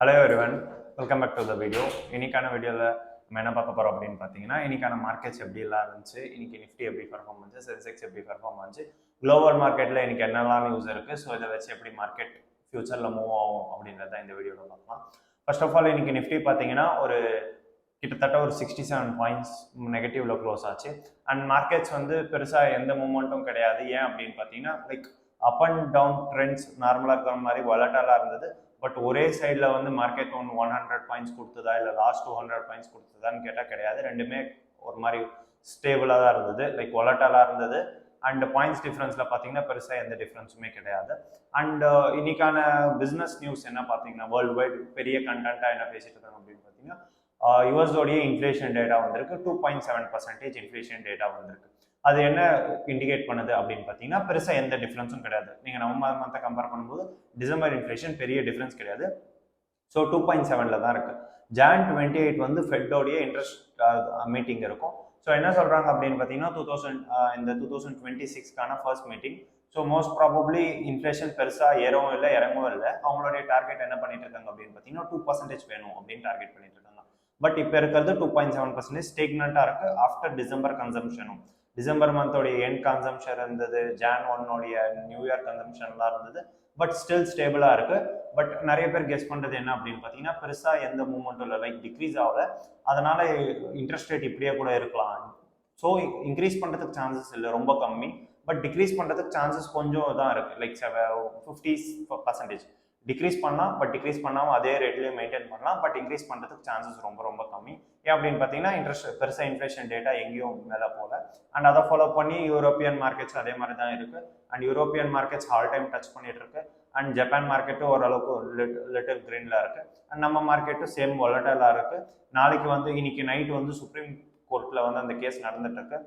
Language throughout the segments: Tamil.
Hello everyone, welcome back to the video. இன்னைக்கான வீடியோவில் நம்ம என்ன பார்க்க போகிறோம் அப்படின்னு பார்த்தீங்கன்னா, இன்னைக்கான மார்க்கெட்ஸ் எப்படிலாம் இருந்துச்சு, இன்னைக்கு நிஃப்டி எப்படி பர்ஃபார்ம் பண்ணுச்சு, சென்செக்ஸ் எப்படி பர்ஃபார்ம் பண்ணுச்சு, குளோபல் மார்க்கெட்டில் இன்னைக்கு என்னெல்லாம் நியூஸ் இருக்குது, ஸோ இதை வச்சு எப்படி மார்க்கெட் ஃபியூச்சரில் மூவ் ஆகும் அப்படின்றத இந்த வீடியோவில் பார்க்கலாம். ஃபர்ஸ்ட் ஆஃப் ஆல் இன்னைக்கு நிஃப்டி பார்த்தீங்கன்னா ஒரு கிட்டத்தட்ட ஒரு 67 பாயிண்ட்ஸ் நெகட்டிவ்ல க்ளோஸ் ஆச்சு. அண்ட் மார்க்கெட்ஸ் வந்து பெருசாக எந்த மூமெண்ட்டும் கிடையாது. ஏன் அப்படின்னு பார்த்தீங்கன்னா like up and down trends நார்மலாக இருக்கிற மாதிரி வொலட்டாலாக இருந்தது. பட் ஒரே சைடில் வந்து மார்க்கெட் 100 பாயிண்ட்ஸ் கொடுத்ததா இல்லை லாஸ்ட் 200 பாயிண்ட்ஸ் கொடுத்ததான்னு கேட்டால் கிடையாது. ரெண்டுமே ஒரு மாதிரி ஸ்டேபிளாக தான் இருந்தது, லைக் வொலட்டாலாக இருந்தது. அண்ட் பாயிண்ட்ஸ் டிஃப்ரென்ஸில் பார்த்தீங்கன்னா பெருசாக எந்த டிஃப்ரென்ஸுமே கிடையாது. அண்ட் இன்னைக்கான பிஸ்னஸ் நியூஸ் என்ன பார்த்தீங்கன்னா வேர்ல்டு வைட் பெரிய கண்டென்ட்டாக என்ன பேசிட்டு இருக்காங்க அப்படின்னு பார்த்தீங்கன்னா யுஎஸோடைய இன்ஃப்ளேஷன் டேட்டா வந்திருக்கு. 2.7% இன்ஃப்ளேஷன் டேட்டா வந்திருக்கு. அது என்ன இண்டிகேட் பண்ணுது அப்படின்னு பார்த்தீங்கன்னா பெருசாக எந்த டிஃப்ரென்ஸும் கிடையாது. நீங்கள் நவம்பர் மந்த்தை கம்பேர் பண்ணும்போது டிசம்பர் இன்ஃப்ளேஷன் பெரிய டிஃப்ரென்ஸ் கிடையாது. ஸோ 2.7 தான் இருக்கு. ஜான் 28 வந்து ஃபெட்டோடைய இன்ட்ரெஸ்ட் மீட்டிங் இருக்கும். ஸோ என்ன சொல்றாங்க அப்படின்னு பார்த்தீங்கன்னா 2026க்கான first meeting. So most probably inflation பெருசாக ஏறவும் இல்லை இறங்கவும் இல்லை. அவங்களுடைய டார்கெட் என்ன பண்ணிட்டு இருக்காங்க அப்படின்னு பார்த்தீங்கன்னா 2% வேணும் அப்படின்னு டார்கெட் பண்ணிட்டு இருக்காங்க. பட் இப்போ இருக்கிறது 2.7% ஸ்டேக்னண்டாக இருக்கு. ஆஃப்டர் டிசம்பர் கன்சம்ஷனும் டிசம்பர் மந்தோடைய எண்ட் கன்சம்ஷன் இருந்தது, ஜான் 1 நியூ இயர் கன்சம்ஷன்லாம் இருந்தது. பட் ஸ்டில் ஸ்டேபிளாக இருக்கு. பட் நிறைய பேர் கெஸ் பண்ணுறது என்ன அப்படின்னு பார்த்தீங்கன்னா பெருசாக எந்த மூவ்மெண்ட்டும் இல்லை, லைக் டிக்ரீஸ் ஆகல. அதனால இன்ட்ரெஸ்ட் ரேட் இப்படியே கூட இருக்கலாம். ஸோ இன்க்ரீஸ் பண்ணுறதுக்கு சான்சஸ் இல்லை, ரொம்ப கம்மி. பட் டிக்ரீஸ் பண்ணுறதுக்கு சான்சஸ் கொஞ்சம் தான் இருக்குது, லைக் 50% டிக்ரீஸ் பண்ணலாம். பட் டிக்ரீஸ் பண்ணாமல் அதே ரேட்லேயே மெயின்டைன் பண்ணலாம். பட் இன்க்ரீஸ் பண்ணுறதுக்கு சான்சஸ் ரொம்ப ரொம்ப கம்மி. ஏன் அப்படின்னு பார்த்தீங்கன்னா இன்ட்ரெஸ்ட் பெருசாக இன்ஃப்ளேஷன் டேட்டா எங்கேயும் மேலே போகல. அண்ட் அதை ஃபாலோ பண்ணி யூரோப்பியன் மார்க்கெட்ஸ் அதே மாதிரி தான் இருக்குது. And European markets all time touch பண்ணிட்டு இருக்கு. அண்ட் ஜப்பான் மார்க்கெட்டும் ஓரளவுக்கு லிட்டில் கிரீனில் இருக்குது. அண்ட் நம்ம மார்க்கெட்டும் சேம் வொலட்டாலாக இருக்குது. நாளைக்கு வந்து இன்னைக்கு நைட் வந்து சுப்ரீம் கோர்ட்டில் வந்து அந்த கேஸ் நடந்துட்டு இருக்கு.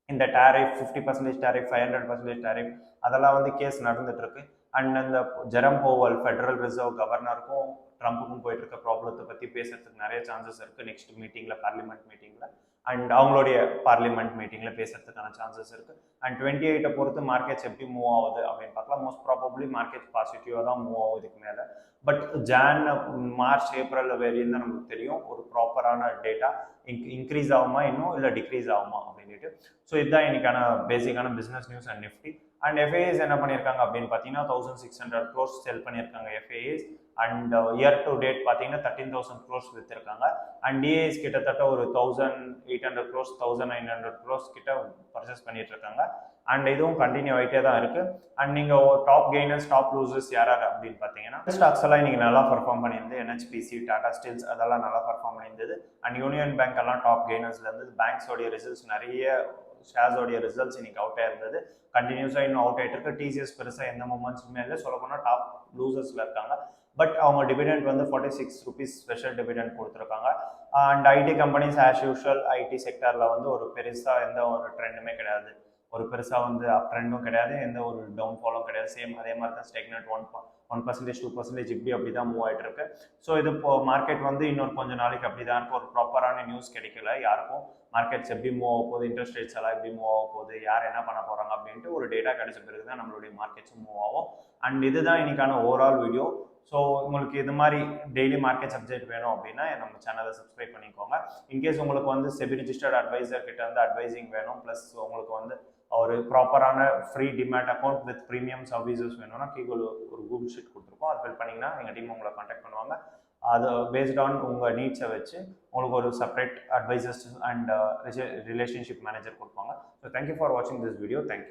இந்த டேரிஃப் 50% டேரிஃப் 500% டேரிஃப் அதெல்லாம் வந்து கேஸ் நடந்துட்டு இருக்கு. அண்ட் இந்த ஜெரம் போவல் ஃபெடரல் ரிசர்வ் கவர்னருக்கும் ட்ரம்ப்புக்கும் போயிட்டு இருக்க ப்ராப்ளத்தை பற்றி பேசுறதுக்கு நிறைய சான்சஸ் இருக்குது நெக்ஸ்ட் மீட்டிங்கில், பார்லிமெண்ட் மீட்டிங்கில். அண்ட் அவங்களுடைய பார்லிமெண்ட் மீட்டிங்கில் பேசுறதுக்கான சான்சஸ் இருக்குது. அண்ட் 28 பொறுத்து மார்க்கெட்ஸ் எப்படி மூவ் ஆகுது அப்படின்னு பார்க்கலாம். மோஸ்ட் ப்ராபப்ளி மார்க்கெட் பாசிட்டிவாக தான் மூவ் ஆகுது இதுக்கு மேலே. பட் ஜான், மார்ச், ஏப்ரல் வரையும் தான் நமக்கு தெரியும் ஒரு ப்ராப்பரான டேட்டா இன்க்ரீஸ் ஆகுமா இன்னும் இல்லை டிக்ரீஸ் ஆகுமா அப்படின்ட்டு. ஸோ இதுதான் இன்னைக்கான பேசிக்கான business news and Nifty. And FIs என்ன பண்ணியிருக்காங்க அப்படின்னு பார்த்தீங்கன்னா 1600 crores செல் பண்ணியிருக்காங்க FIs. And year to date பார்த்தீங்கன்னா 13,000 crores வித்திருக்காங்க. அண்ட் டிஏஎஸ் கிட்டத்தட்ட ஒரு 1,800 crores 1,900 crores கிட்ட பர்ச்சேஸ் பண்ணிட்டு இருக்காங்க. அண்ட் இதுவும் கண்டினியூ ஆகிட்டே தான் இருக்கு. அண்ட் நீங்கள் டாப் கெய்னர்ஸ் டாப் லூசர்ஸ் யார் அப்படின்னு பார்த்தீங்கன்னா ஸ்டாக்ஸ் எல்லாம் இன்னைக்கு நல்லா பர்ஃபார்ம் பண்ணியிருந்தது. என்ஹெச்பிசி, டாடா ஸ்டீல்ஸ் அதெல்லாம் நல்லா பர்ஃபார்ம் பண்ணியிருந்தது. அண்ட் யூனியன் பேங்க் எல்லாம் டாப் கெய்னர்ஸ்ல இருந்தது. பேங்க்ஸோடைய ரிசல்ட்ஸ் நிறைய ஷேர்ஸோடைய ரிசல்ட்ஸ் இன்னைக்கு அவுட் ஆயிருந்தது. கண்டினியூஸாக இன்னும் அவுட் ஆகிட்டு இருக்கு. டிசிஎஸ் பெருசாக எந்த மூமெண்ட்ஸுமே இல்லை, சொல்ல போனால் டாப் லூசர்ஸில் இருக்காங்க. பட் அவங்க டிவிடெண்ட் வந்து 46 rupees ஸ்பெஷல் டிவிடெண்ட் கொடுத்துருக்காங்க. And IT companies as usual IT செக்டரில் வந்து ஒரு பெருசாக எந்த ஒரு ட்ரெண்டுமே கிடையாது, ஒரு பெருசாக வந்து அப் ட்ரெண்டும் கிடையாது, எந்த ஒரு டவுன் ஃபாலும் கிடையாது. சேம் அதே மாதிரி தான் ஸ்டெக்னட் 1% 2% இப்படி அப்படி தான் மூவ் ஆகிட்டு இருக்கு. ஸோ இது இப்போ மார்க்கெட் வந்து இன்னொரு கொஞ்சம் நாளைக்கு அப்படி தான் இருக்கும். ஒரு ப்ராப்பரான நியூஸ் கிடைக்கல யாருக்கும். மார்க்கெட்ஸ் எப்படி மூவ் ஆக போகுது, இன்ட்ரெஸ்ட் ரேட்ஸ் எல்லாம் எப்படி மூவ் ஆக போகுது, யார் என்ன பண்ண போகிறாங்க அப்படின்ட்டு ஒரு டேட்டா கிடைச்ச பிறகு தான் நம்மளுடைய மார்க்கெட்ஸும் மூவ் ஆகும். அண்ட் இதுதான் இன்னைக்கான ஓவரால் வீடியோ. ஸோ உங்களுக்கு இது மாதிரி டெய்லி மார்க்கெட் அப்டேட் வேணும் அப்படின்னா நம்ம சேனலை சப்ஸ்கிரைப் பண்ணிக்கோங்க. இன்கேஸ் உங்களுக்கு வந்து செபி ரிஜிஸ்டர்ட் அட்வைசர் கிட்ட வந்து அட்வைசிங் வேணும், ப்ளஸ் உங்களுக்கு வந்து ஒரு ப்ராப்பரான free demat account with premium services வேணும்னா கீழே ஒரு கூகுள் ஷீட் கொடுத்துருக்கோம். அது ஃபில் பண்ணிங்கன்னா எங்கள் டீம் உங்களை கான்டாக்ட் பண்ணுவாங்க. அது பேஸ்ட் ஆன் உங்கள் நீட்ஸை வச்சு உங்களுக்கு ஒரு separate advisers and relationship manager கொடுப்பாங்க. ஸோ தேங்க்யூ ஃபார் வாட்சிங் திஸ் வீடியோ. தேங்க்யூ.